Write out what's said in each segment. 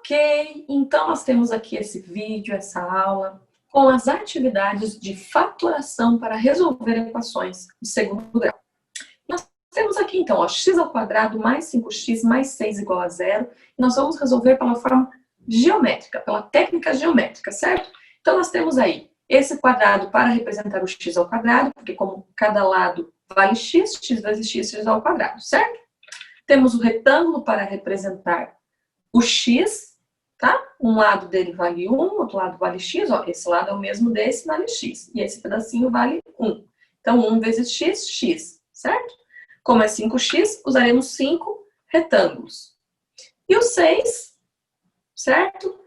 Ok, então nós temos aqui esse vídeo, essa aula, com as atividades de fatoração para resolver equações de segundo grau. Nós temos aqui então, ó, x ao quadrado mais 5x mais 6 igual a zero. Nós vamos resolver pela forma geométrica, pela técnica geométrica, certo? Então nós temos aí esse quadrado para representar o x ao quadrado, porque como cada lado vale x, x vezes x ao quadrado, certo? Temos o retângulo para representar o x, tá? Um lado dele vale 1, outro lado vale x, ó, esse lado é o mesmo desse, vale x. E esse pedacinho vale 1. Então, 1 vezes x, x, certo? Como é 5x, usaremos 5 retângulos. E o 6, certo?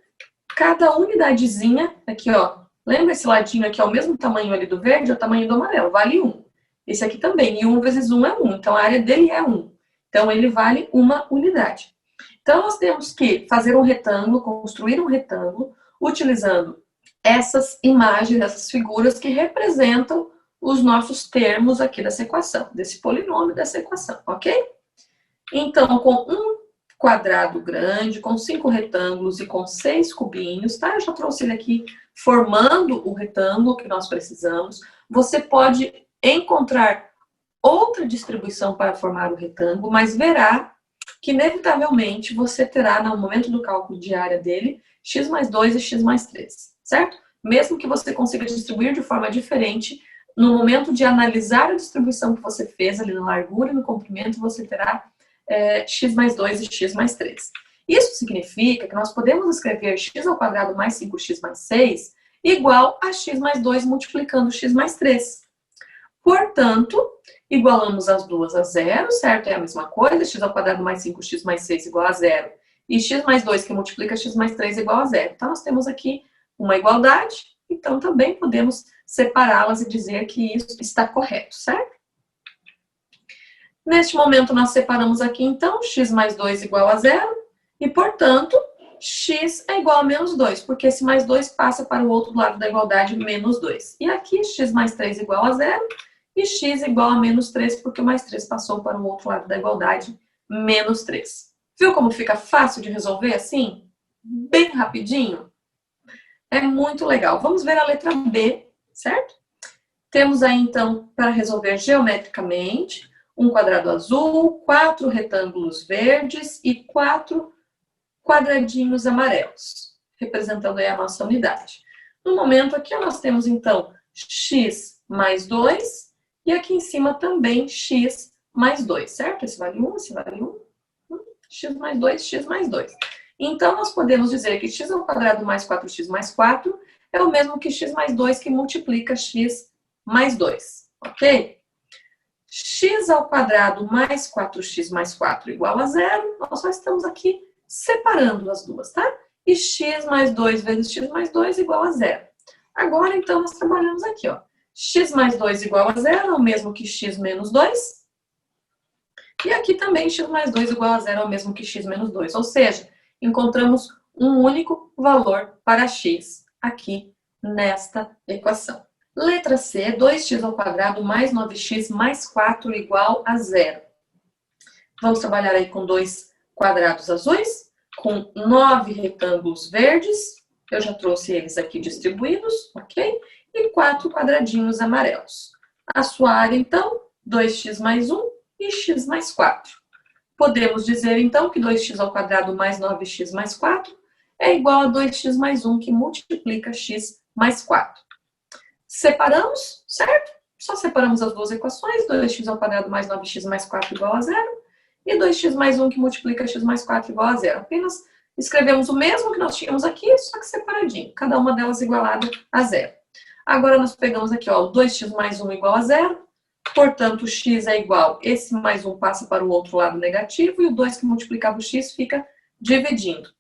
Cada unidadezinha, aqui, ó, lembra esse ladinho aqui é o mesmo tamanho ali do verde, é o tamanho do amarelo, vale 1. Esse aqui também, e 1 vezes 1 é 1, então a área dele é 1. Então, ele vale uma unidade. Então, nós temos que fazer um retângulo, construir um retângulo, utilizando essas imagens, essas figuras que representam os nossos termos aqui dessa equação, desse polinômio dessa equação, ok? Então, com um quadrado grande, com 5 retângulos e com 6 cubinhos, tá? Eu já trouxe ele aqui formando o retângulo que nós precisamos. Você pode encontrar outra distribuição para formar o retângulo, mas verá que inevitavelmente você terá, no momento do cálculo de área dele, x mais 2 e x mais 3, certo? Mesmo que você consiga distribuir de forma diferente, no momento de analisar a distribuição que você fez ali na largura e no comprimento, você terá x mais 2 e x mais 3. Isso significa que nós podemos escrever x ao quadrado mais 5x mais 6 igual a x mais 2 multiplicando x mais 3. Portanto, igualamos as duas a zero, certo? É a mesma coisa, x ao quadrado mais 5x mais 6 igual a zero. E x mais 2 que multiplica x mais 3 igual a zero. Então, nós temos aqui uma igualdade, então também podemos separá-las e dizer que isso está correto, certo? Neste momento, nós separamos aqui, então, x mais 2 igual a zero, e, portanto, x é igual a menos 2, porque esse mais 2 passa para o outro lado da igualdade, menos 2. E aqui, x mais 3 igual a zero, e x igual a menos 3, porque o mais 3 passou para o outro lado da igualdade, menos 3. Viu como fica fácil de resolver assim? Bem rapidinho? É muito legal. Vamos ver a letra B, certo? Temos aí, então, para resolver geometricamente, um quadrado azul, 4 retângulos verdes e 4 quadradinhos amarelos, representando aí a nossa unidade. No momento aqui, nós temos, então, x mais 2, e aqui em cima também x mais 2, certo? Esse vale 1, esse vale 1. X mais 2, x mais 2. Então, nós podemos dizer que x ao quadrado mais 4x mais 4 é o mesmo que x mais 2 que multiplica x mais 2, ok? X ao quadrado mais 4x mais 4 igual a zero. Nós só estamos aqui separando as duas, tá? E x mais 2 vezes x mais 2 igual a zero. Agora, então, nós trabalhamos aqui, ó. X mais 2 igual a zero é o mesmo que x menos 2. E aqui também x mais 2 igual a zero é o mesmo que x menos 2. Ou seja, encontramos um único valor para x aqui nesta equação. Letra C, 2x ao quadrado mais 9x mais 4 igual a zero. Vamos trabalhar aí com dois quadrados azuis, com 9 retângulos verdes. Eu já trouxe eles aqui distribuídos, ok? E 4 quadradinhos amarelos. A sua área, então, 2x mais 1 e x mais 4. Podemos dizer, então, que 2x ao quadrado mais 9x mais 4 é igual a 2x mais 1, que multiplica x mais 4. Separamos, certo? Só separamos as duas equações, 2x ao quadrado mais 9x mais 4 igual a zero, e 2x mais 1 que multiplica x mais 4 igual a zero. Apenas escrevemos o mesmo que nós tínhamos aqui, só que separadinho, cada uma delas igualada a zero. Agora nós pegamos aqui, ó, o 2x mais 1 igual a zero, portanto, x é igual, esse mais 1 passa para o outro lado negativo, e o 2 que multiplicava o x fica dividindo.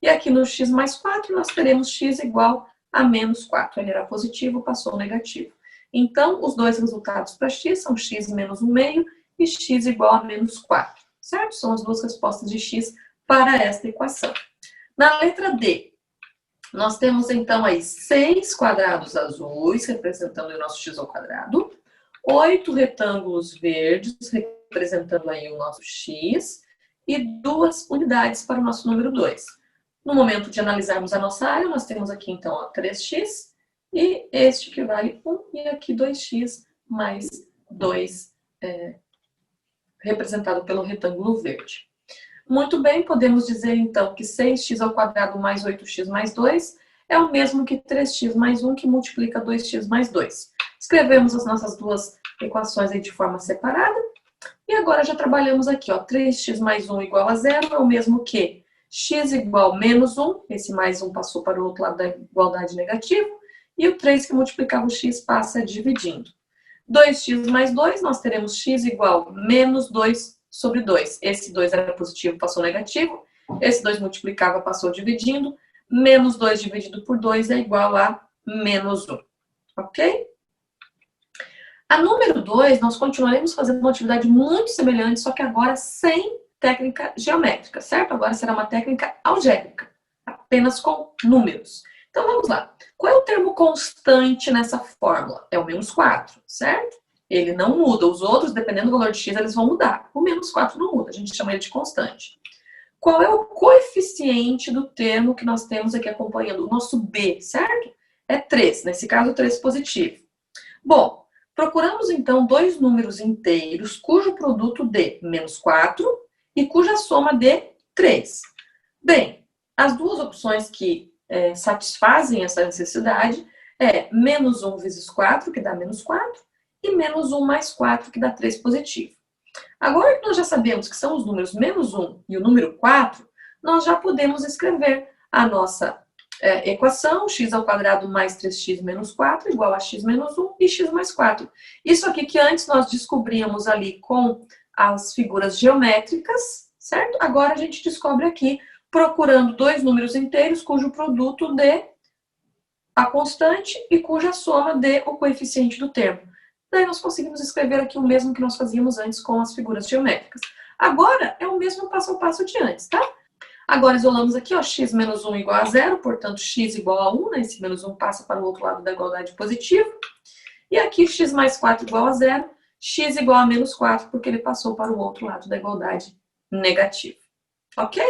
E aqui no x mais 4, nós teremos x igual a menos 4. Ele era positivo, passou negativo. Então, os dois resultados para x são x menos 1 meio e x igual a menos 4. Certo? São as duas respostas de x para esta equação. Na letra D, nós temos então aí 6 quadrados azuis, representando o nosso x ao quadrado, 8 retângulos verdes, representando aí o nosso x, e 2 unidades para o nosso número 2. No momento de analisarmos a nossa área, nós temos aqui, então, ó, 3x, e este que vale 1, e aqui 2x mais 2, representado pelo retângulo verde. Muito bem, podemos dizer, então, que 6x ao quadrado mais 8x mais 2 é o mesmo que 3x mais 1, que multiplica 2x mais 2. Escrevemos as nossas duas equações aí de forma separada. E agora já trabalhamos aqui, ó, 3x mais 1 igual a 0 é o mesmo que x igual a menos 1, esse mais 1 passou para o outro lado da igualdade negativa, e o 3 que multiplicava o x passa dividindo. 2x mais 2, nós teremos x igual a menos 2 sobre 2. Esse 2 era positivo, passou negativo. Esse 2 multiplicava, passou dividindo. Menos 2 dividido por 2 é igual a menos 1. Ok? A número 2, nós continuaremos fazendo uma atividade muito semelhante, só que agora sem técnica geométrica, certo? Agora será uma técnica algébrica, apenas com números. Então vamos lá. Qual é o termo constante nessa fórmula? É o menos 4, certo? Ele não muda. Os outros, dependendo do valor de x, eles vão mudar. O menos 4 não muda, a gente chama ele de constante. Qual é o coeficiente do termo que nós temos aqui acompanhando? O nosso b, certo? É 3, nesse caso 3 positivo. Bom, procuramos então dois números inteiros cujo produto dê menos 4 e cuja soma dê 3. Bem, as duas opções que satisfazem essa necessidade é menos 1 vezes 4, que dá menos 4, e menos 1 mais 4, que dá 3 positivo. Agora que nós já sabemos que são os números menos 1 e o número 4, nós já podemos escrever a nossa equação, x ao quadrado mais 3x menos 4 igual a x menos 1 e x mais 4. Isso aqui que antes nós descobríamos ali com as figuras geométricas, certo? Agora a gente descobre aqui procurando dois números inteiros cujo produto dê a constante e cuja soma dê o coeficiente do termo. Daí nós conseguimos escrever aqui o mesmo que nós fazíamos antes com as figuras geométricas. Agora é o mesmo passo a passo de antes, tá? Agora isolamos aqui, ó, x menos 1 igual a 0, portanto x igual a 1, né? Esse menos 1 passa para o outro lado da igualdade positiva. E aqui x mais 4 igual a 0, x igual a menos 4, porque ele passou para o outro lado da igualdade negativa. Ok?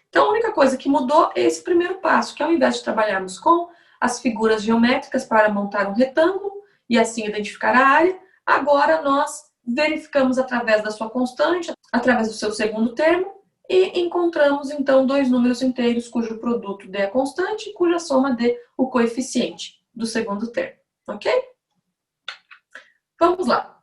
Então, a única coisa que mudou é esse primeiro passo, que ao invés de trabalharmos com as figuras geométricas para montar um retângulo e assim identificar a área, agora nós verificamos através da sua constante, através do seu segundo termo, e encontramos então dois números inteiros cujo produto dê a constante e cuja soma dê o coeficiente do segundo termo. Ok? Vamos lá.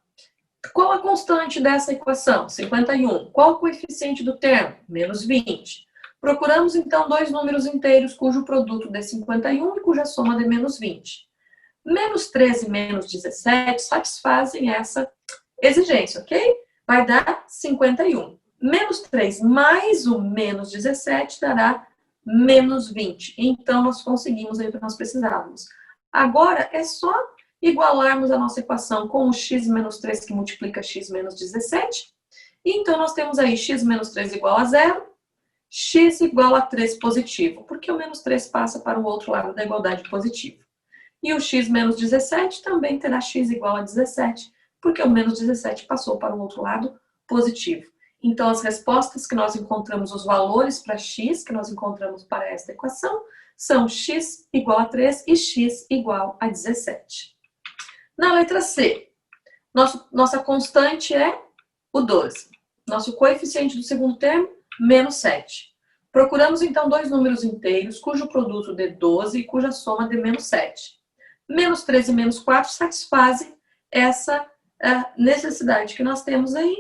Qual a constante dessa equação? 51. Qual o coeficiente do termo? Menos 20. Procuramos, então, dois números inteiros cujo produto dê 51 e cuja soma dê menos 20. Menos 13 e menos 17 satisfazem essa exigência, ok? Vai dar 51. Menos 3 mais o menos 17 dará menos 20. Então, nós conseguimos aí o que nós precisávamos. Agora, é só igualarmos a nossa equação com o x menos 3 que multiplica x menos 17. E então, nós temos aí x menos 3 igual a 0, x igual a 3 positivo, porque o menos 3 passa para o outro lado da igualdade positiva. E o x menos 17 também terá x igual a 17, porque o menos 17 passou para o outro lado positivo. Então, as respostas que nós encontramos, os valores para x que nós encontramos para esta equação, são x igual a 3 e x igual a 17. Na letra C, nossa constante é o 12. Nosso coeficiente do segundo termo, menos 7. Procuramos, então, dois números inteiros cujo produto dê 12 e cuja soma dê menos 7. Menos 13 e menos 4 satisfazem essa necessidade que nós temos aí.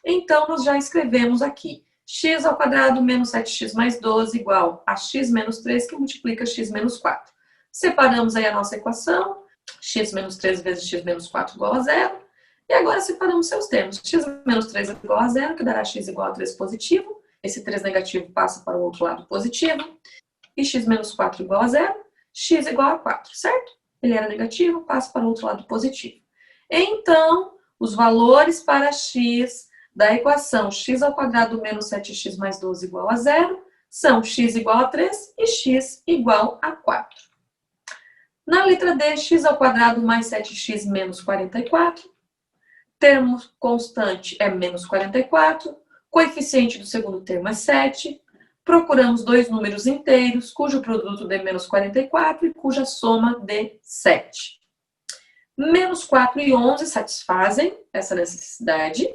Então, nós já escrevemos aqui x ao quadrado menos 7x mais 12 igual a x menos 3 que multiplica x menos 4. Separamos aí a nossa equação, x menos 3 vezes x menos 4 igual a 0. E agora separamos seus termos. X menos 3 igual a 0, que dará x igual a 3 positivo. Esse 3 negativo passa para o outro lado positivo. E x menos 4 igual a 0, x igual a 4, certo? Ele era negativo, passa para o outro lado positivo. Então, os valores para x da equação x ao quadrado menos 7x mais 12 igual a 0 são x igual a 3 e x igual a 4. Na letra D, x ao quadrado mais 7x menos 44. Termo constante é menos 44. Coeficiente do segundo termo é 7. Procuramos dois números inteiros, cujo produto dê menos 44 e cuja soma dê 7. Menos 4 e 11 satisfazem essa necessidade.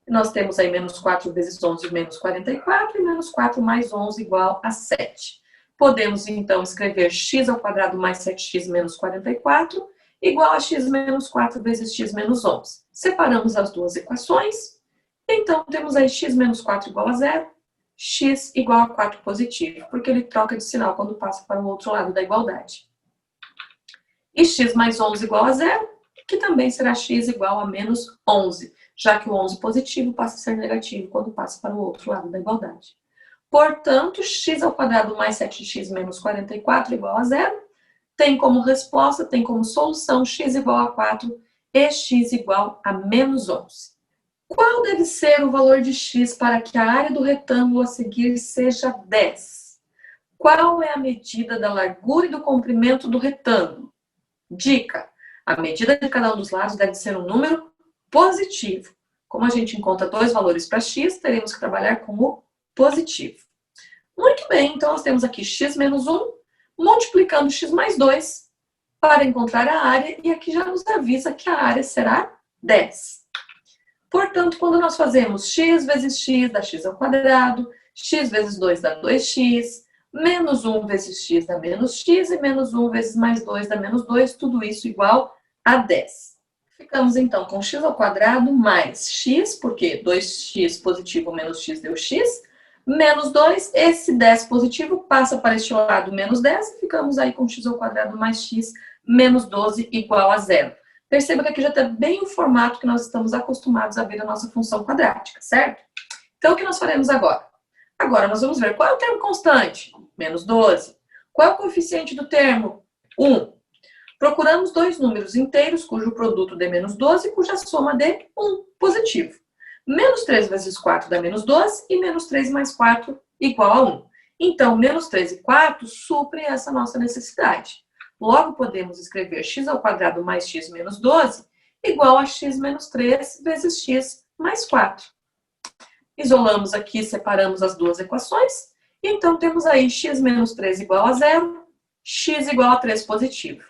Nós temos aí menos 4 vezes 11 menos 44 e menos 4 mais 11 igual a 7. Podemos, então, escrever x ao quadrado mais 7x menos 44 igual a x menos 4 vezes x menos 11. Separamos as duas equações. Então, temos aí x menos 4 igual a 0, x igual a 4 positivo, porque ele troca de sinal quando passa para o outro lado da igualdade. E x mais 11 igual a 0, que também será x igual a menos 11, já que o 11 positivo passa a ser negativo quando passa para o outro lado da igualdade. Portanto, x ao quadrado mais 7x menos 44 igual a 0, tem como resposta, tem como solução x igual a 4 e x igual a menos 11. Qual deve ser o valor de x para que a área do retângulo a seguir seja 10? Qual é a medida da largura e do comprimento do retângulo? Dica: a medida de cada um dos lados deve ser um número positivo. Como a gente encontra dois valores para x, teremos que trabalhar com o positivo. Muito bem, então nós temos aqui x menos 1, multiplicando x mais 2 para encontrar a área, e aqui já nos avisa que a área será 10. Portanto, quando nós fazemos x vezes x dá x ao quadrado, x vezes 2 dá 2x, menos 1 vezes x dá menos x, e menos 1 vezes mais 2 dá menos 2, tudo isso igual a 10. Ficamos então com x ao quadrado mais x, porque 2x positivo menos x deu x, menos 2, esse 10 positivo passa para este lado menos 10, e ficamos aí com x ao quadrado mais x menos 12 igual a 0. Perceba que aqui já está bem o formato que nós estamos acostumados a ver a nossa função quadrática, certo? Então, o que nós faremos agora? Agora, nós vamos ver qual é o termo constante? Menos 12. Qual é o coeficiente do termo? 1. Procuramos dois números inteiros, cujo produto dê menos 12 e cuja soma dê 1, positivo. Menos 3 vezes 4 dá menos 12 e menos 3 mais 4 igual a 1. Então, menos 3 e 4 suprem essa nossa necessidade. Logo, podemos escrever x ao quadrado mais x menos 12 igual a x menos 3 vezes x mais 4. Isolamos aqui, separamos as duas equações. E então, temos aí x menos 3 igual a 0, x igual a 3 positivo.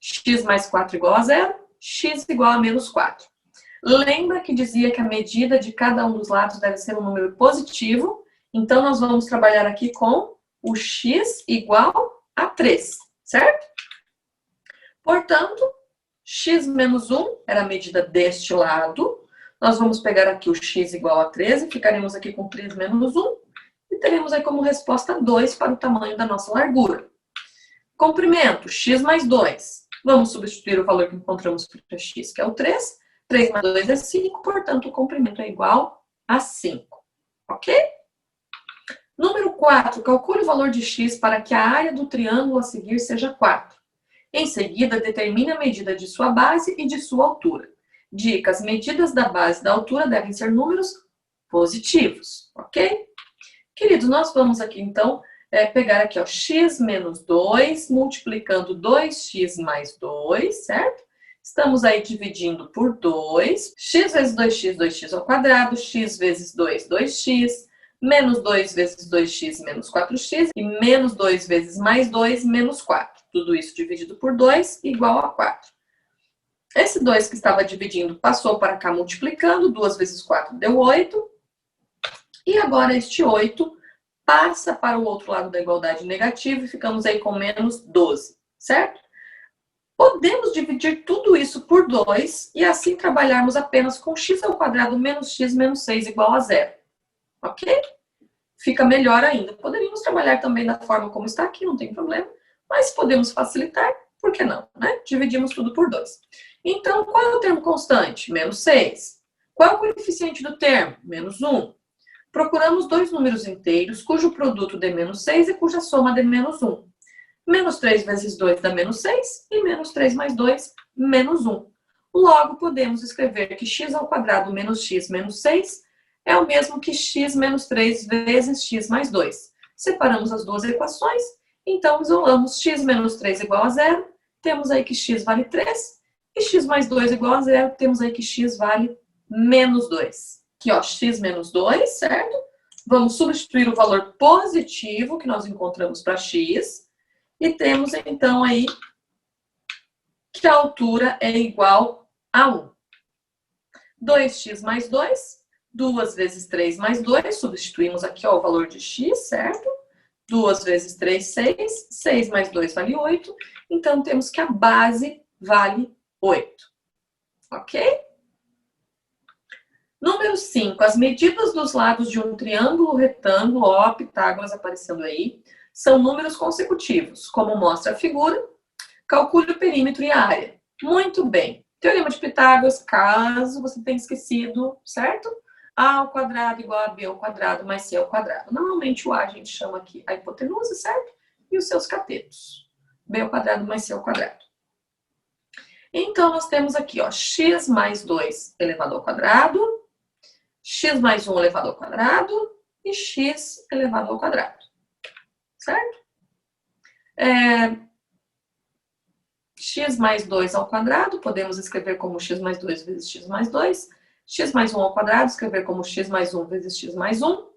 X mais 4 igual a 0, x igual a menos 4. Lembra que dizia que a medida de cada um dos lados deve ser um número positivo? Então, nós vamos trabalhar aqui com o x igual a 3, certo? Portanto, x menos 1 era a medida deste lado. Nós vamos pegar aqui o x igual a 13, ficaremos aqui com 3 menos 1, e teremos aí como resposta 2 para o tamanho da nossa largura. Comprimento, x mais 2. Vamos substituir o valor que encontramos para x, que é o 3. 3 mais 2 é 5, portanto, o comprimento é igual a 5. Ok? Número 4, calcule o valor de x para que a área do triângulo a seguir seja 4. Em seguida, determine a medida de sua base e de sua altura. Dica: as medidas da base e da altura devem ser números positivos, ok? Queridos, nós vamos aqui, então, pegar aqui, ó, x menos 2, multiplicando 2x mais 2, certo? Estamos aí dividindo por 2. X vezes 2x, 2x ao quadrado. X vezes 2, 2x. Menos 2 vezes 2x, menos 4x. E menos 2 vezes mais 2, menos 4. Tudo isso dividido por 2, igual a 4. Esse 2 que estava dividindo passou para cá multiplicando. 2 vezes 4 deu 8. E agora este 8 passa para o outro lado da igualdade negativa e ficamos aí com menos 12, certo? Podemos dividir tudo isso por 2 e assim trabalharmos apenas com x ao quadrado menos x menos 6 igual a 0. Ok? Fica melhor ainda. Poderíamos trabalhar também da forma como está aqui, não tem problema. Mas podemos facilitar, por que não, né? Dividimos tudo por 2. Então, qual é o termo constante? Menos 6. Qual é o coeficiente do termo? Menos 1. Procuramos dois números inteiros, cujo produto dê menos 6 e cuja soma dê menos 1. Menos 3 vezes 2 dá menos 6 e menos 3 mais 2, menos 1. Logo, podemos escrever que x ao quadrado menos x menos 6 é o mesmo que x menos 3 vezes x mais 2. Separamos as duas equações, então isolamos x menos 3 igual a 0, temos aí que x vale 3, e x mais 2 igual a 0, temos aí que x vale menos 2. Aqui, ó, x menos 2, certo? Vamos substituir o valor positivo que nós encontramos para x. E temos, então, aí que a altura é igual a 1. 2x mais 2, 2 vezes 3 mais 2. Substituímos aqui ó, o valor de x, certo? 2 vezes 3, 6. 6 mais 2 vale 8. Então, temos que a base vale 8. Ok? Número 5. As medidas dos lados de um triângulo retângulo, ó, Pitágoras aparecendo aí, são números consecutivos. Como mostra a figura, calcule o perímetro e a área. Muito bem. Teorema de Pitágoras, caso você tenha esquecido, certo? A ao quadrado igual a b ao quadrado mais c ao quadrado. Normalmente o a gente chama aqui a hipotenusa, certo? E os seus catetos. B ao quadrado mais c ao quadrado. Então, nós temos aqui, ó, x mais 2 elevado ao quadrado, x mais 1 elevado ao quadrado e x elevado ao quadrado. Certo? X mais 2 ao quadrado, podemos escrever como x mais 2 vezes x mais 2. X mais 1 ao quadrado, escrever como x mais 1 vezes x mais 1,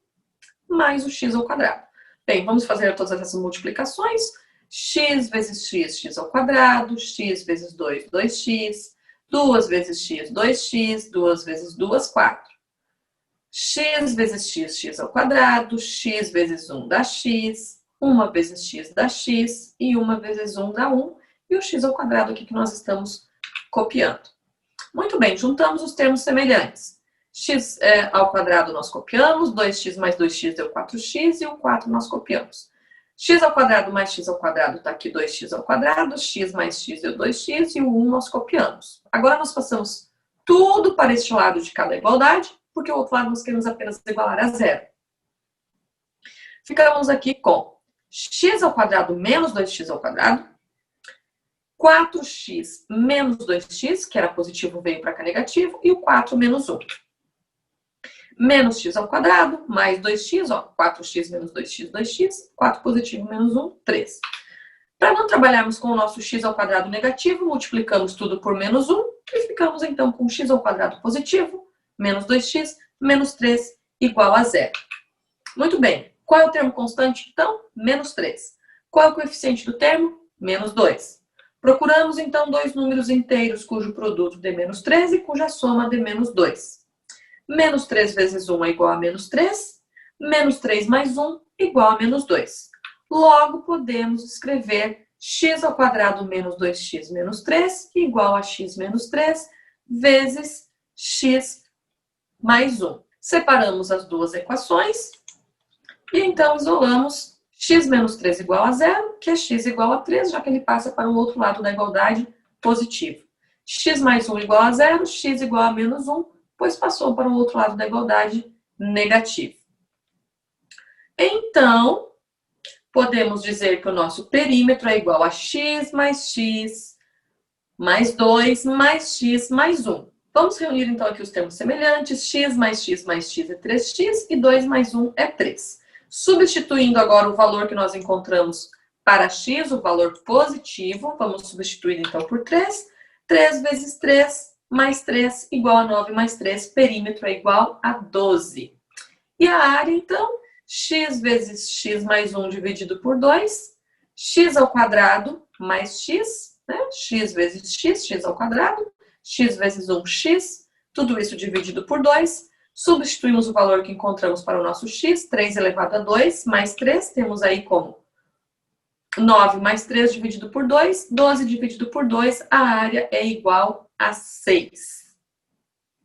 mais o x ao quadrado. Bem, vamos fazer todas essas multiplicações. X vezes x, x ao quadrado. X vezes 2, 2x. 2 vezes x, 2x. 2 vezes 2, 4. X vezes x, x ao quadrado. X vezes 1 dá x. 1 vezes x dá x. E 1 vezes 1 dá 1. E o x ao quadrado aqui que nós estamos copiando. Muito bem, juntamos os termos semelhantes. X ao quadrado nós copiamos, 2x mais 2x deu 4x e o 4 nós copiamos. X ao quadrado mais x ao quadrado está aqui 2x ao quadrado, x mais x deu 2x e o 1 nós copiamos. Agora nós passamos tudo para este lado de cada igualdade, porque o outro lado nós queremos apenas igualar a zero. Ficamos aqui com x ao quadrado menos 2x ao quadrado, 4x menos 2x, que era positivo, veio para cá negativo, e o 4 menos 1. Menos x ao quadrado, mais 2x, ó, 4x menos 2x, 2x, 4 positivo menos 1, 3. Para não trabalharmos com o nosso x ao quadrado negativo, multiplicamos tudo por menos 1 e ficamos então com x ao quadrado positivo, menos 2x, menos 3, igual a 0. Muito bem. Qual é o termo constante, então? Menos 3. Qual é o coeficiente do termo? Menos 2. Procuramos, então, dois números inteiros cujo produto dê menos 3 e cuja soma dê menos 2. Menos 3 vezes 1 é igual a menos 3. Menos 3 mais 1 igual a menos 2. Logo, podemos escrever x ao quadrado menos 2x menos 3 igual a x menos 3 vezes x mais 1. Separamos as duas equações e, então, isolamos x menos 3 igual a 0, que é x igual a 3, já que ele passa para o outro lado da igualdade positivo. X mais 1 igual a 0, x igual a menos 1, pois passou para o outro lado da igualdade negativo. Então, podemos dizer que o nosso perímetro é igual a x mais 2 mais x mais 1. Vamos reunir então aqui os termos semelhantes. X mais x mais x é 3x e 2 mais 1 é 3. Substituindo agora o valor que nós encontramos para x, o valor positivo, vamos substituir então por 3. 3 vezes 3 mais 3 igual a 9 mais 3, perímetro é igual a 12. E a área, então, x vezes x mais 1 dividido por 2, x ao quadrado mais x, né? X vezes x, x ao quadrado, x vezes 1, x, tudo isso dividido por 2. Substituímos o valor que encontramos para o nosso x, 3 elevado a 2, mais 3, temos aí como 9 mais 3 dividido por 2, 12 dividido por 2, a área é igual a 6.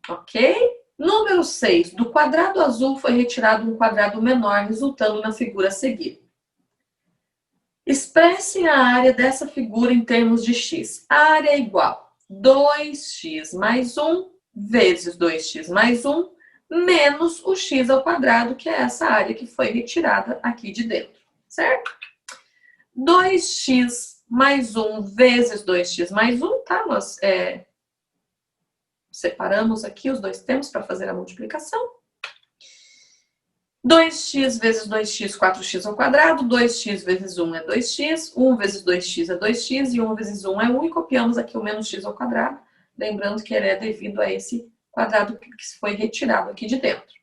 Ok? Número 6, do quadrado azul foi retirado um quadrado menor, resultando na figura a seguir. Expresse a área dessa figura em termos de x. A área é igual a 2x mais 1 vezes 2x mais 1, menos o x ao quadrado, que é essa área que foi retirada aqui de dentro, certo? 2x mais 1 vezes 2x mais 1, tá? Nós separamos aqui os dois termos para fazer a multiplicação. 2x vezes 2x, 4x ao quadrado. 2x vezes 1 é 2x. 1 vezes 2x é 2x. E 1 vezes 1 é 1. E copiamos aqui o menos x ao quadrado. Lembrando que ele é devido a esse quadrado que foi retirado aqui de dentro.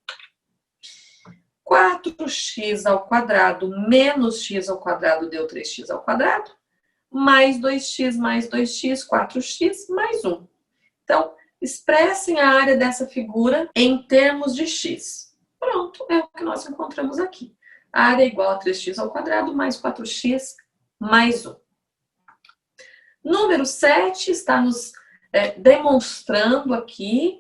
4x ao quadrado menos x ao quadrado deu 3x ao quadrado, mais 2x, 4x mais 1. Então, expressem a área dessa figura em termos de x. Pronto, é o que nós encontramos aqui. A área é igual a 3x ao quadrado mais 4x mais 1. Número 7 está nos demonstrando aqui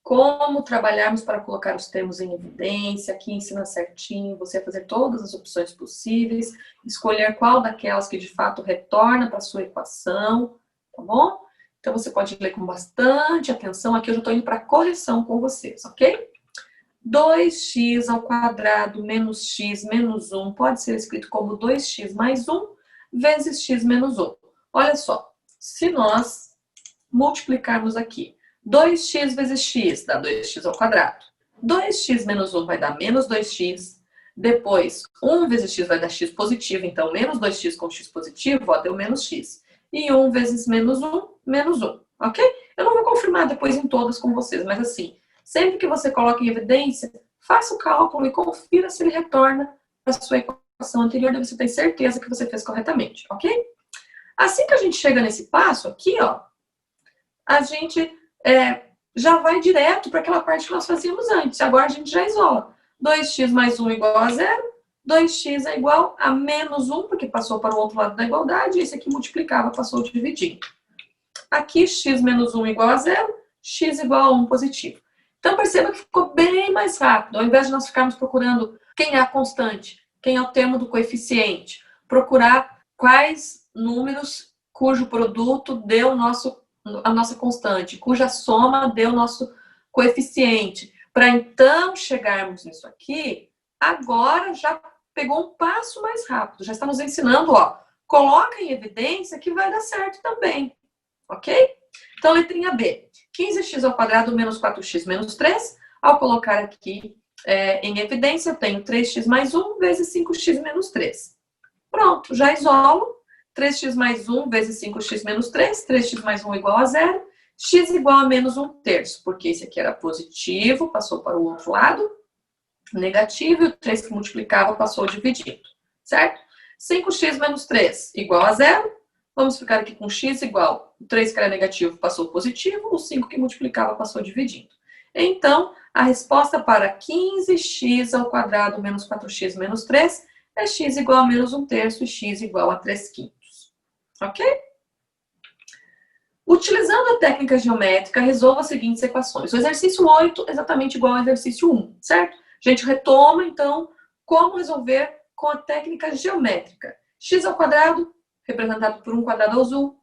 como trabalharmos para colocar os termos em evidência. Aqui ensina certinho você a fazer todas as opções possíveis, escolher qual daquelas que de fato retorna para a sua equação, tá bom? Então você pode ler com bastante atenção. Aqui eu já estou indo para a correção com vocês, ok? 2x ao quadrado menos x menos 1 pode ser escrito como 2x mais 1 vezes x menos 1. Olha só, se nós multiplicarmos aqui 2x vezes x dá 2x ao quadrado. 2x menos 1 vai dar menos 2x. Depois, 1 vezes x vai dar x positivo. Então, menos 2x com x positivo, ó, deu menos x. E 1 vezes menos 1, menos 1. Ok? Eu não vou confirmar depois em todas com vocês, mas assim, sempre que você coloca em evidência, faça o cálculo e confira se ele retorna para a sua equação anterior, daí você tem certeza que você fez corretamente, ok? Assim que a gente chega nesse passo aqui, ó, a gente já vai direto para aquela parte que nós fazíamos antes. Agora a gente já isola. 2x mais 1 igual a 0. 2x é igual a menos 1, porque passou para o outro lado da igualdade. Esse aqui multiplicava, passou dividindo. Aqui, x menos 1 igual a 0. X igual a 1 positivo. Então, perceba que ficou bem mais rápido. Ao invés de nós ficarmos procurando quem é a constante, quem é o termo do coeficiente, procurar quais números cujo produto deu a nossa constante, cuja soma deu o nosso coeficiente. Para então chegarmos nisso aqui, agora já pegou um passo mais rápido. Já está nos ensinando, ó, coloca em evidência que vai dar certo também. Ok? Então, letrinha B. 15x ao quadrado menos 4x menos 3. Ao colocar aqui em evidência, eu tenho 3x mais 1 vezes 5x menos 3. Pronto, já isolo. 3x mais 1 vezes 5x menos 3. 3x mais 1 igual a 0. X igual a menos 1/3, porque esse aqui era positivo, passou para o outro lado. Negativo, e o 3 que multiplicava passou dividido. Certo? 5x menos 3 igual a 0. Vamos ficar aqui com x igual, o 3 que era negativo passou positivo, o 5 que multiplicava passou dividindo. Então, a resposta para 15x ao quadrado menos 4x menos 3 é x igual a menos 1/3 e x igual a 3/5. Ok? Utilizando a técnica geométrica, resolva as seguintes equações. O exercício 8 é exatamente igual ao exercício 1, certo? A gente retoma, então, como resolver com a técnica geométrica. X ao quadrado representado por um quadrado azul,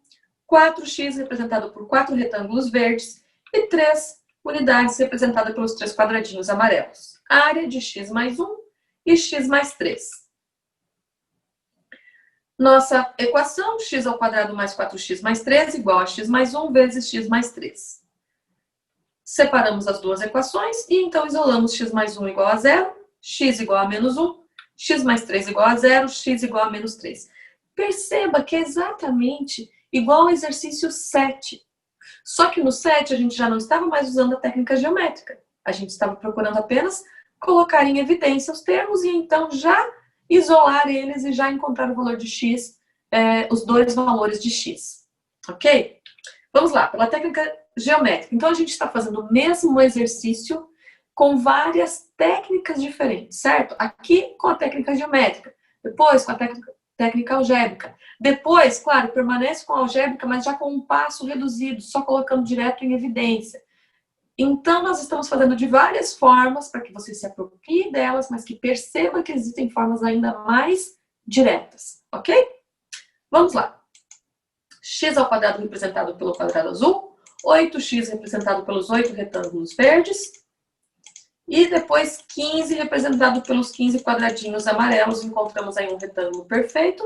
4x representado por 4 retângulos verdes e 3 unidades representadas pelos 3 quadradinhos amarelos. Área de x mais 1 e x mais 3. Nossa equação, x ao quadrado mais 4x mais 3 igual a x mais 1 vezes x mais 3. Separamos as duas equações e então isolamos x mais 1 igual a 0, x igual a menos 1, x mais 3 igual a 0, x igual a menos 3. Perceba que é exatamente igual ao exercício 7. Só que no 7 a gente já não estava mais usando a técnica geométrica. A gente estava procurando apenas colocar em evidência os termos e então já isolar eles e já encontrar o valor de x, os dois valores de x. Ok? Vamos lá, pela técnica geométrica. Então a gente está fazendo o mesmo exercício com várias técnicas diferentes, certo? Aqui com a técnica geométrica, depois com a técnica algébrica. Depois, claro, permanece com a algébrica, mas já com um passo reduzido, só colocando direto em evidência. Então, nós estamos fazendo de várias formas para que você se aproprie delas, mas que perceba que existem formas ainda mais diretas, ok? Vamos lá. X ao quadrado representado pelo quadrado azul, 8x representado pelos 8 retângulos verdes, e depois 15 representado pelos 15 quadradinhos amarelos. Encontramos aí um retângulo perfeito,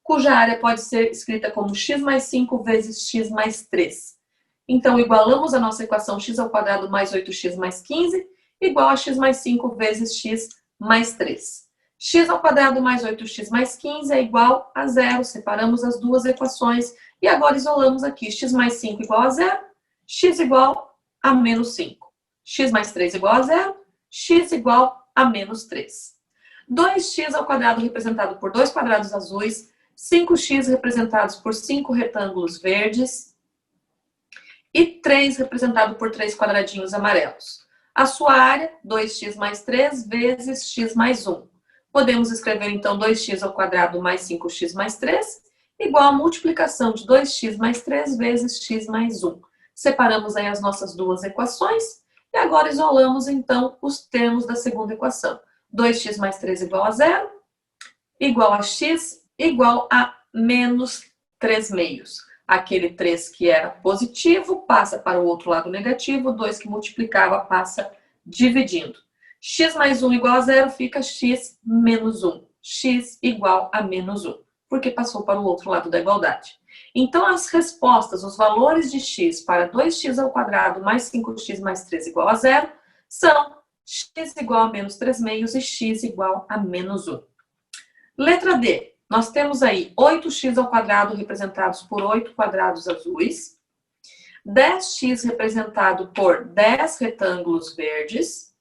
cuja área pode ser escrita como x mais 5 vezes x mais 3. Então, igualamos a nossa equação x ao quadrado mais 8x mais 15 igual a x mais 5 vezes x mais 3. X ao quadrado mais 8x mais 15 é igual a 0. Separamos as duas equações e agora isolamos aqui. X mais 5 igual a 0, x igual a menos 5. X mais 3 igual a 0, x igual a menos 3. 2x ao quadrado representado por 2 quadrados azuis, 5x representados por 5 retângulos verdes e 3 representado por 3 quadradinhos amarelos. A sua área, 2x mais 3 vezes x mais 1. Podemos escrever, então, 2x ao quadrado mais 5x mais 3, igual a multiplicação de 2x mais 3 vezes x mais 1. Separamos aí as nossas duas equações e agora isolamos, então, os termos da segunda equação. 2x mais 3 igual a 0, igual a x, igual a menos 3 meios. Aquele 3 que era positivo passa para o outro lado negativo, 2 que multiplicava passa dividindo. X mais 1 igual a 0 fica x menos 1. X igual a menos 1, porque passou para o outro lado da igualdade. Então, as respostas, os valores de x para 2x ao quadrado mais 5x mais 3 igual a 0, são x igual a menos 3 meios e x igual a menos 1. Letra D. Nós temos aí 8x ao quadrado representados por 8 quadrados azuis, 10x representado por 10 retângulos verdes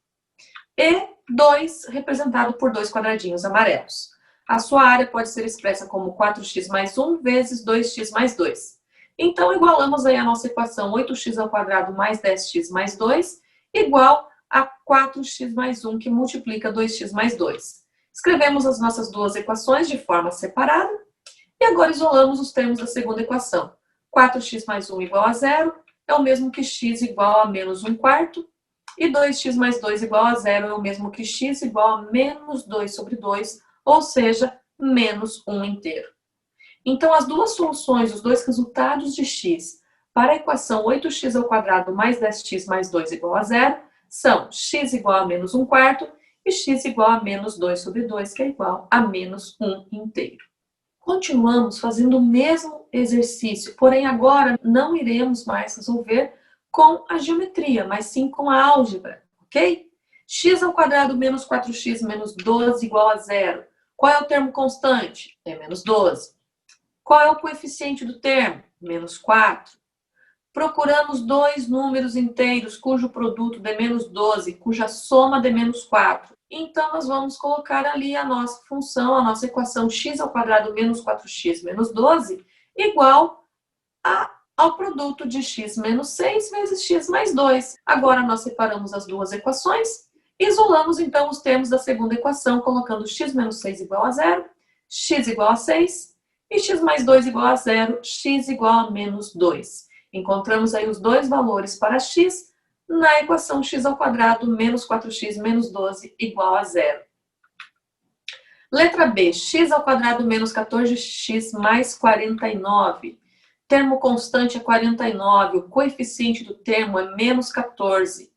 e 2 representado por 2 quadradinhos amarelos. A sua área pode ser expressa como 4x mais 1 vezes 2x mais 2. Então, igualamos aí a nossa equação 8x ao quadrado mais 10x mais 2 igual a 4x mais 1, que multiplica 2x mais 2. Escrevemos as nossas duas equações de forma separada e agora isolamos os termos da segunda equação. 4x mais 1 igual a 0 é o mesmo que x igual a menos 1 quarto e 2x mais 2 igual a 0 é o mesmo que x igual a menos 2 sobre 2, ou seja, menos 1 inteiro. Então, as duas soluções, os dois resultados de x para a equação 8x ao quadrado mais 10x mais 2 igual a 0 são x igual a menos 1 quarto e x igual a menos 2 sobre 2, que é igual a menos 1 inteiro. Continuamos fazendo o mesmo exercício, porém agora não iremos mais resolver com a geometria, mas sim com a álgebra, ok? X ao quadrado menos 4x menos 12 igual a 0. Qual é o termo constante? É menos 12. Qual é o coeficiente do termo? Menos 4. Procuramos dois números inteiros cujo produto dê menos 12, cuja soma dê menos 4. Então, nós vamos colocar ali a nossa função, a nossa equação x ao quadrado menos 4x menos 12 igual ao produto de x menos 6 vezes x mais 2. Agora, nós separamos as duas equações, isolamos, então, os termos da segunda equação, colocando x menos 6 igual a 0, x igual a 6 e x mais 2 igual a 0, x igual a menos 2. Encontramos aí os dois valores para x na equação x ao quadrado menos 4x menos 12 igual a 0. Letra B, x ao quadrado menos 14x mais 49. Termo constante é 49, o coeficiente do termo é menos 14.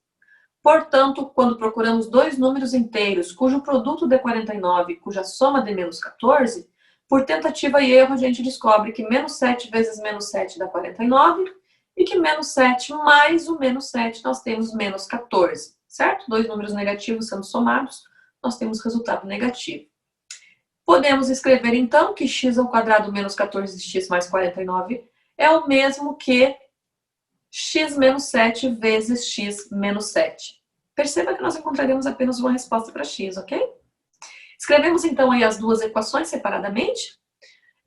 Portanto, quando procuramos dois números inteiros cujo produto dê 49 e cuja soma dê menos 14, por tentativa e erro a gente descobre que menos 7 vezes menos 7 dá 49 e que menos 7 mais o menos 7 nós temos menos 14, certo? Dois números negativos sendo somados, nós temos resultado negativo. Podemos escrever então que x ao quadrado menos 14x mais 49 é o mesmo que x menos 7 vezes x menos 7. Perceba que nós encontraremos apenas uma resposta para x, ok? Escrevemos então aí as duas equações separadamente.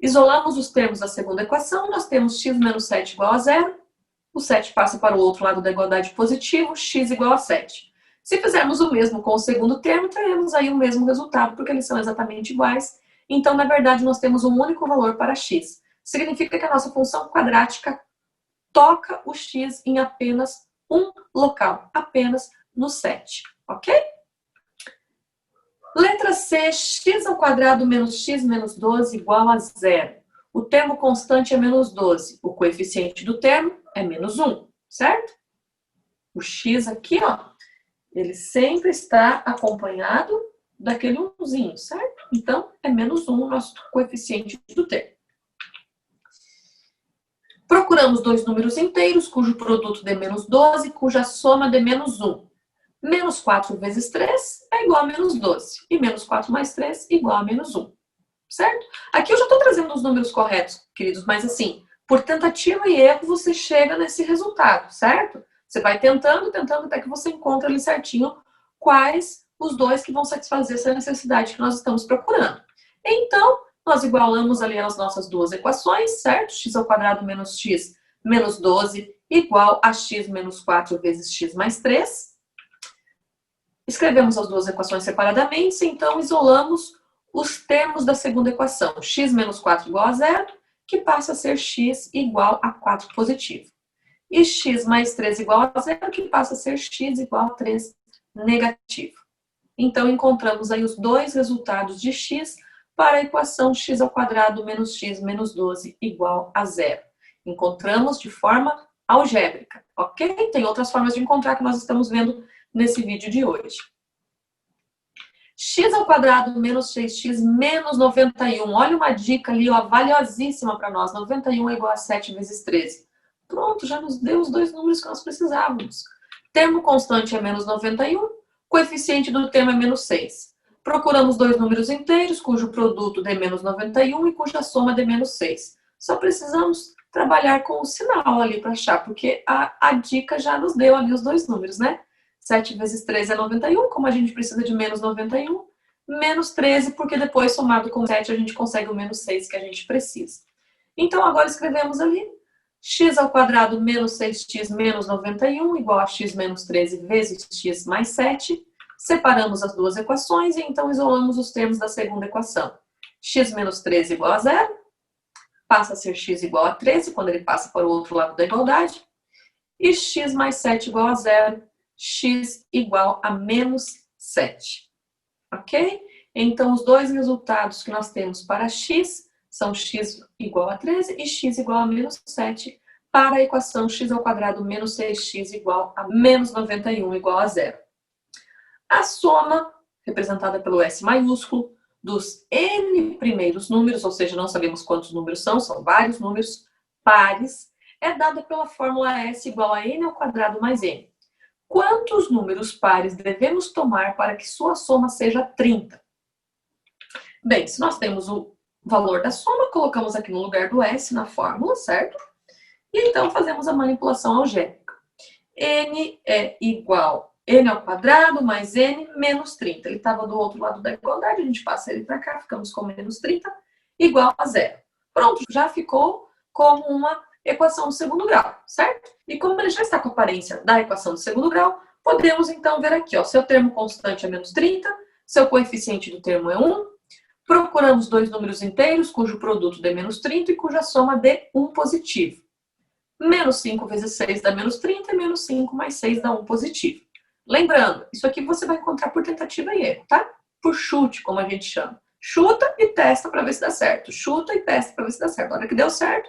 Isolamos os termos da segunda equação, nós temos x menos 7 igual a 0. O 7 passa para o outro lado da igualdade positivo, x igual a 7. Se fizermos o mesmo com o segundo termo, teremos aí o mesmo resultado, porque eles são exatamente iguais. Então, na verdade, nós temos um único valor para x. Significa que a nossa função quadrática toca o x em apenas um local, apenas no 7, ok? Letra C, x ao quadrado menos x menos 12 igual a 0. O termo constante é menos 12. O coeficiente do termo é menos 1, certo? O x aqui, ó, ele sempre está acompanhado daquele 1zinho, certo? Então, é menos 1 o nosso coeficiente do termo. Procuramos dois números inteiros, cujo produto dê menos 12, cuja soma dê menos 1. Menos 4 vezes 3 é igual a menos 12. E menos 4 mais 3 igual a menos 1. Certo? Aqui eu já estou trazendo os números corretos, queridos, mas assim, por tentativa e erro você chega nesse resultado, certo? Você vai tentando até que você encontre ali certinho quais os dois que vão satisfazer essa necessidade que nós estamos procurando. Então, nós igualamos ali as nossas duas equações, certo? X ao quadrado menos x menos 12 igual a x menos 4 vezes x mais 3. Escrevemos as duas equações separadamente, então isolamos os termos da segunda equação. X menos 4 igual a zero, que passa a ser x igual a 4 positivo. E x mais 3 igual a zero, que passa a ser x igual a 3 negativo. Então, encontramos aí os dois resultados de x para a equação x ao quadrado menos x menos 12 igual a zero. Encontramos de forma algébrica, ok? Tem outras formas de encontrar que nós estamos vendo nesse vídeo de hoje. X ao quadrado menos 6x menos 91. Olha uma dica ali, ó, valiosíssima para nós. 91 é igual a 7 vezes 13. Pronto, já nos deu os dois números que nós precisávamos. Termo constante é menos 91, coeficiente do termo é menos 6. Procuramos dois números inteiros, cujo produto dê menos 91 e cuja soma dê menos 6. Só precisamos trabalhar com o sinal ali para achar, porque a dica já nos deu ali os dois números, né? 7 vezes 13 é 91, como a gente precisa de menos 91, menos 13, porque depois, somado com 7, a gente consegue o menos 6 que a gente precisa. Então, agora escrevemos ali, x ao quadrado menos 6x menos 91 igual a x menos 13 vezes x mais 7. Separamos as duas equações e então isolamos os termos da segunda equação. X menos 13 igual a zero, passa a ser x igual a 13 quando ele passa para o outro lado da igualdade. E x mais 7 igual a zero, x igual a menos 7. Ok? Então, os dois resultados que nós temos para x são x igual a 13 e x igual a menos 7 para a equação x ao quadrado menos 6x igual a menos 91 igual a zero. A soma, representada pelo S maiúsculo, dos n primeiros números, ou seja, não sabemos quantos números são vários números pares, é dada pela fórmula S igual a n ao quadrado mais n. Quantos números pares devemos tomar para que sua soma seja 30? Bem, se nós temos o valor da soma, colocamos aqui no lugar do S na fórmula, certo? E então fazemos a manipulação algébrica. N é igual a n ao quadrado mais n menos 30. Ele estava do outro lado da igualdade, a gente passa ele para cá, ficamos com menos 30, igual a zero. Pronto, já ficou como uma equação do segundo grau, certo? E como ele já está com a aparência da equação do segundo grau, podemos então ver aqui, ó, seu termo constante é menos 30, seu coeficiente do termo é 1, procuramos dois números inteiros, cujo produto dê menos 30 e cuja soma dê 1 positivo. Menos 5 vezes 6 dá menos 30 e menos 5 mais 6 dá 1 positivo. Lembrando, isso aqui você vai encontrar por tentativa e erro, tá? Por chute, como a gente chama. Chuta e testa para ver se dá certo. Chuta e testa para ver se dá certo. Na hora que deu certo,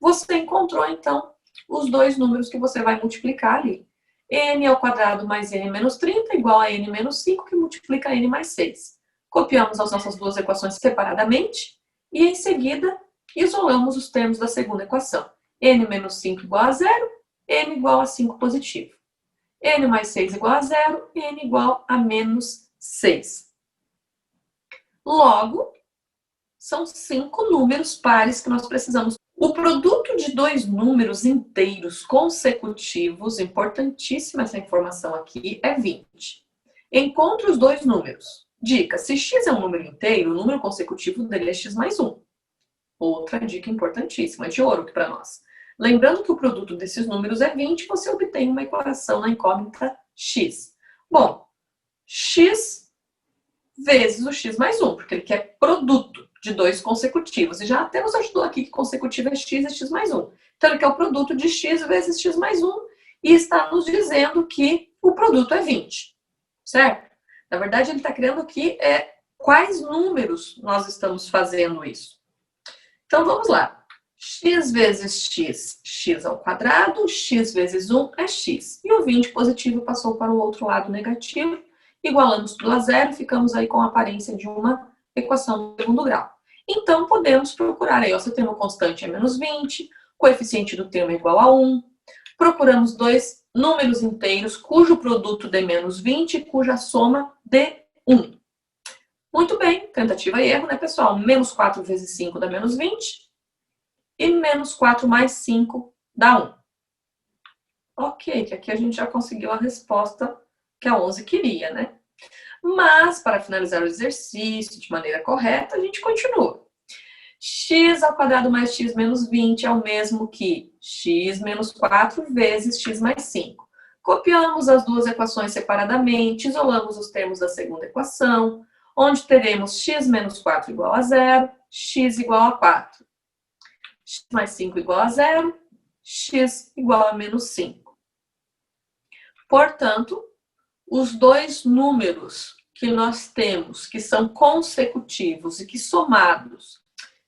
você encontrou, então, os dois números que você vai multiplicar ali. N ao quadrado mais n menos 30 igual a n menos 5, que multiplica n mais 6. Copiamos as nossas duas equações separadamente e, em seguida, isolamos os termos da segunda equação. N menos 5 igual a zero, n igual a 5 positivo. N mais 6 igual a zero, n igual a menos 6. Logo, são 5 números pares que nós precisamos. O produto de dois números inteiros consecutivos, importantíssima essa informação aqui, é 20. Encontre os dois números. Dica, se x é um número inteiro, o número consecutivo dele é x mais 1. Outra dica importantíssima, de ouro aqui para nós. Lembrando que o produto desses números é 20, você obtém uma equação na incógnita x. Bom, x vezes o x mais 1, porque ele quer produto de dois consecutivos. E já até nos ajudou aqui que consecutivo é x e x mais 1. Então, ele quer o produto de x vezes x mais 1 e está nos dizendo que o produto é 20, certo? Na verdade, ele está querendo aqui quais números nós estamos fazendo isso. Então, vamos lá. X vezes x, x ao quadrado, x vezes 1 é x. E o 20 positivo passou para o outro lado negativo. Igualamos tudo a zero, ficamos aí com a aparência de uma equação do segundo grau. Então, podemos procurar aí, ó, se o termo constante é menos 20, coeficiente do termo é igual a 1. Procuramos dois números inteiros cujo produto dê menos 20 e cuja soma dê 1. Muito bem, tentativa e erro, né, pessoal? Menos 4 vezes 5 dá menos 20. E menos 4 mais 5 dá 1. Ok, que aqui a gente já conseguiu a resposta que a 11 queria, né? Mas, para finalizar o exercício de maneira correta, a gente continua. X ao quadrado mais x menos 20 é o mesmo que x menos 4 vezes x mais 5. Copiamos as duas equações separadamente, isolamos os termos da segunda equação, onde teremos x menos 4 igual a 0, x igual a 4. X mais 5 igual a 0, x igual a menos 5. Portanto, os dois números que nós temos, que são consecutivos e que somados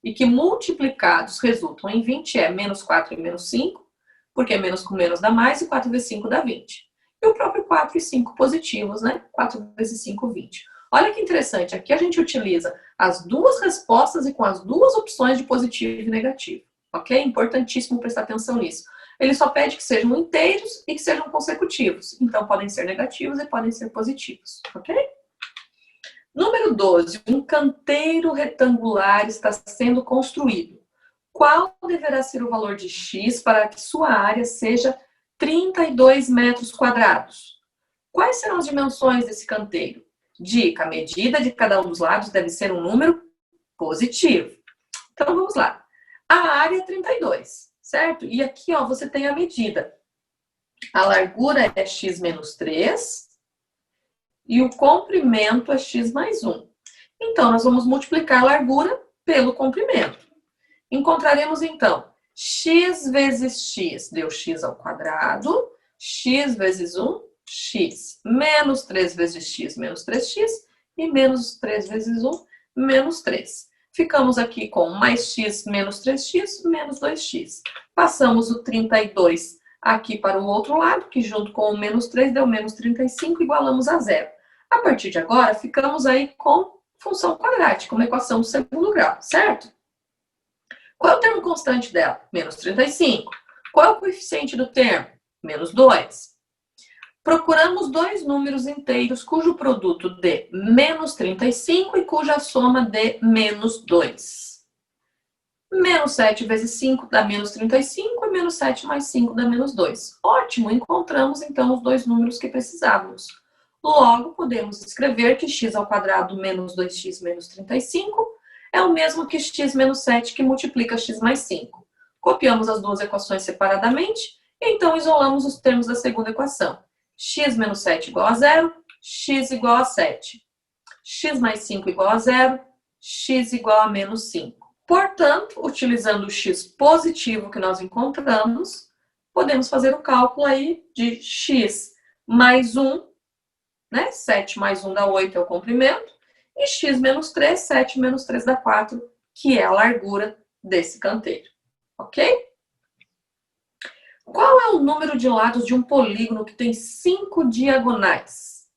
e que multiplicados resultam em 20, é menos 4 e menos 5, porque menos com menos dá mais e 4 vezes 5 dá 20. E o próprio 4 e 5 positivos, né? 4 vezes 5, 20. Olha que interessante, aqui a gente utiliza as duas respostas e com as duas opções de positivo e negativo, ok? Importantíssimo prestar atenção nisso. Ele só pede que sejam inteiros e que sejam consecutivos. Então, podem ser negativos e podem ser positivos, ok? Número 12. Um canteiro retangular está sendo construído. Qual deverá ser o valor de x para que sua área seja 32 metros quadrados? Quais serão as dimensões desse canteiro? Dica: a medida de cada um dos lados deve ser um número positivo. Então, vamos lá. A área é 32, certo? E aqui, ó, você tem a medida. A largura é x menos 3 e o comprimento é x mais 1. Então, nós vamos multiplicar a largura pelo comprimento. Encontraremos, então, x vezes x deu x ao quadrado, x vezes 1, x. Menos 3 vezes x, menos 3x. E menos 3 vezes 1, menos 3. Ficamos aqui com mais x menos 3x, menos 2x. Passamos o 32 aqui para o outro lado, que junto com o menos 3 deu menos 35, igualamos a zero. A partir de agora, ficamos aí com função quadrática, uma equação do segundo grau, certo? Qual é o termo constante dela? Menos 35. Qual é o coeficiente do termo? Menos 2. Procuramos dois números inteiros cujo produto dê menos 35 e cuja soma dê menos 2. Menos 7 vezes 5 dá menos 35 e menos 7 mais 5 dá menos 2. Ótimo, encontramos então os dois números que precisávamos. Logo, podemos escrever que x ao quadrado menos 2x menos 35 é o mesmo que x menos 7 que multiplica x mais 5. Copiamos as duas equações separadamente e então isolamos os termos da segunda equação. X menos 7 igual a 0, x igual a 7. X mais 5 igual a 0, x igual a menos 5. Portanto, utilizando o x positivo que nós encontramos, podemos fazer o cálculo aí de x mais 1, né? 7 mais 1 dá 8, é o comprimento. E x menos 3, 7 menos 3 dá 4, que é a largura desse canteiro. Ok? Qual é o número de lados de um polígono que tem 5 diagonais?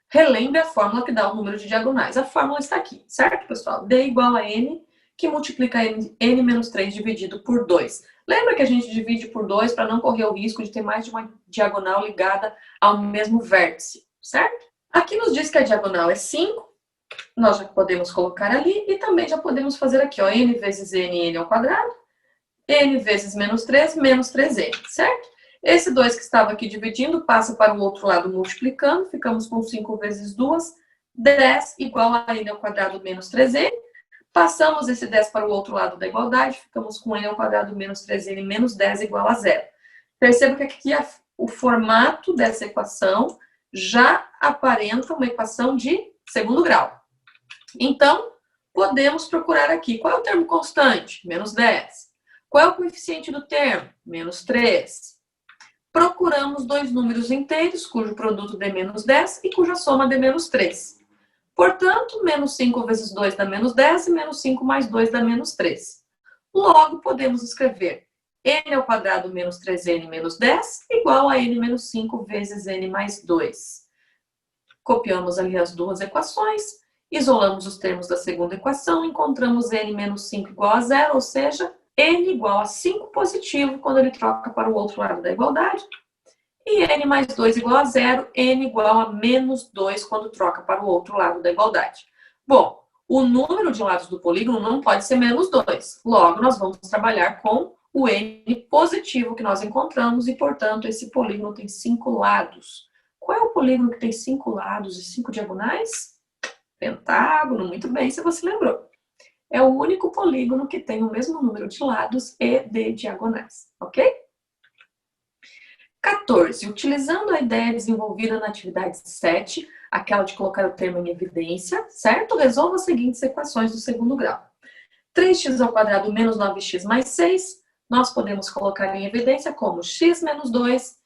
Relembre a fórmula que dá o número de diagonais. A fórmula está aqui, certo, pessoal? D igual a n, que multiplica n menos 3 dividido por 2. Lembra que a gente divide por 2 para não correr o risco de ter mais de uma diagonal ligada ao mesmo vértice, certo? Aqui nos diz que a diagonal é 5, nós já podemos colocar ali e também já podemos fazer aqui, ó, n vezes n ao quadrado, n vezes menos 3, menos 3n, certo? Esse 2 que estava aqui dividindo passa para o outro lado multiplicando, ficamos com 5 vezes 2, 10 igual a n ao quadrado menos 3n. Passamos esse 10 para o outro lado da igualdade, ficamos com n ao quadrado menos 3n menos 10 igual a 0. Perceba que aqui o formato dessa equação já aparenta uma equação de segundo grau. Então, podemos procurar aqui. Qual é o termo constante? Menos 10. Qual é o coeficiente do termo? Menos 3. Procuramos dois números inteiros, cujo produto dê menos 10 e cuja soma dê menos 3. Portanto, menos 5 vezes 2 dá menos 10 e menos 5 mais 2 dá menos 3. Logo, podemos escrever n ao quadrado menos 3n menos 10 igual a n menos 5 vezes n mais 2. Copiamos ali as duas equações, isolamos os termos da segunda equação, encontramos n menos 5 igual a 0, ou seja, n igual a 5 positivo quando ele troca para o outro lado da igualdade. E n mais 2 igual a 0, n igual a menos 2 quando troca para o outro lado da igualdade. Bom, o número de lados do polígono não pode ser menos 2. Logo, nós vamos trabalhar com o n positivo que nós encontramos e, portanto, esse polígono tem 5 lados. Qual é o polígono que tem 5 lados e 5 diagonais? Pentágono, muito bem, se você lembrou. É o único polígono que tem o mesmo número de lados e de diagonais, ok? 14. Utilizando a ideia desenvolvida na atividade 7, aquela de colocar o termo em evidência, certo? Resolva as seguintes equações do segundo grau. 3x² menos 9x mais 6, nós podemos colocar em evidência como x menos 2,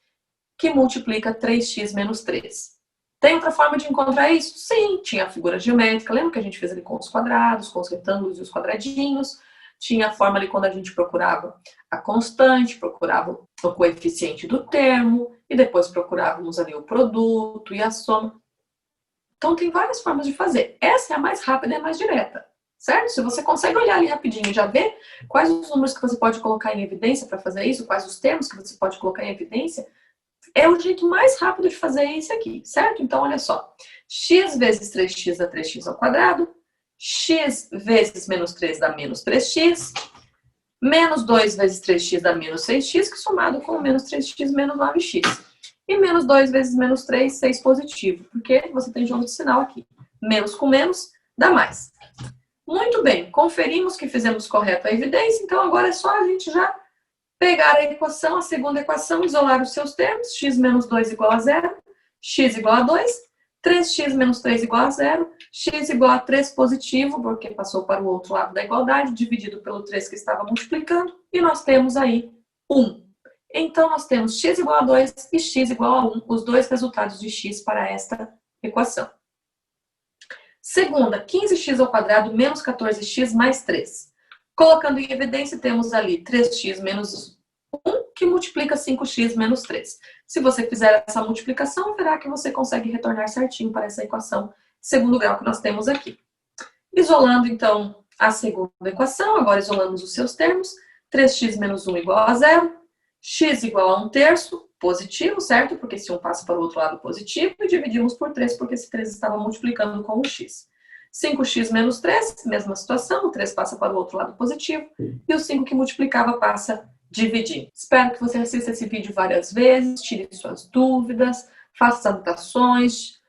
que multiplica 3x menos 3. Tem outra forma de encontrar isso? Sim, tinha a figura geométrica. Lembra que a gente fez ali com os quadrados, com os retângulos e os quadradinhos? Tinha a forma ali quando a gente procurava a constante, procurava o coeficiente do termo, e depois procurávamos ali o produto e a soma. Então tem várias formas de fazer. Essa é a mais rápida e a mais direta, certo? Se você consegue olhar ali rapidinho e já ver quais os números que você pode colocar em evidência para fazer isso, quais os termos que você pode colocar em evidência, é o jeito mais rápido de fazer isso aqui, certo? Então, olha só. X vezes 3x dá 3x ao quadrado. X vezes menos 3 dá menos 3x. Menos 2 vezes 3x dá menos 6x, que somado com menos 3x menos 9x. E menos 2 vezes menos 3, 6 positivo, porque você tem jogo de sinal aqui. Menos com menos dá mais. Muito bem, conferimos que fizemos correto a evidência, então agora é só a gente já pegar a equação, a segunda equação, isolar os seus termos, x menos 2 igual a 0, x igual a 2, 3x menos 3 igual a 0, x igual a 3 positivo, porque passou para o outro lado da igualdade, dividido pelo 3 que estava multiplicando, e nós temos aí 1. Então, nós temos x igual a 2 e x igual a 1, os dois resultados de x para esta equação. Segunda, 15x² menos 14x mais 3. Colocando em evidência, temos ali 3x menos 1, que multiplica 5x menos 3. Se você fizer essa multiplicação, verá que você consegue retornar certinho para essa equação de segundo grau que nós temos aqui. Isolando, então, a segunda equação, agora isolamos os seus termos. 3x menos 1 igual a 0. X igual a 1/3, positivo, certo? Porque se um passa para o outro lado, positivo. E dividimos por 3, porque esse 3 estava multiplicando com o x. 5x menos 3, mesma situação, o 3 passa para o outro lado positivo, e o 5 que multiplicava passa dividindo. Espero que você assista esse vídeo várias vezes, tire suas dúvidas, faça as anotações,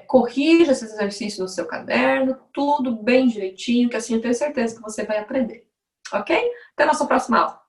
corrija esses exercícios no seu caderno, tudo bem direitinho, que assim eu tenho certeza que você vai aprender. Ok? Até a nossa próxima aula.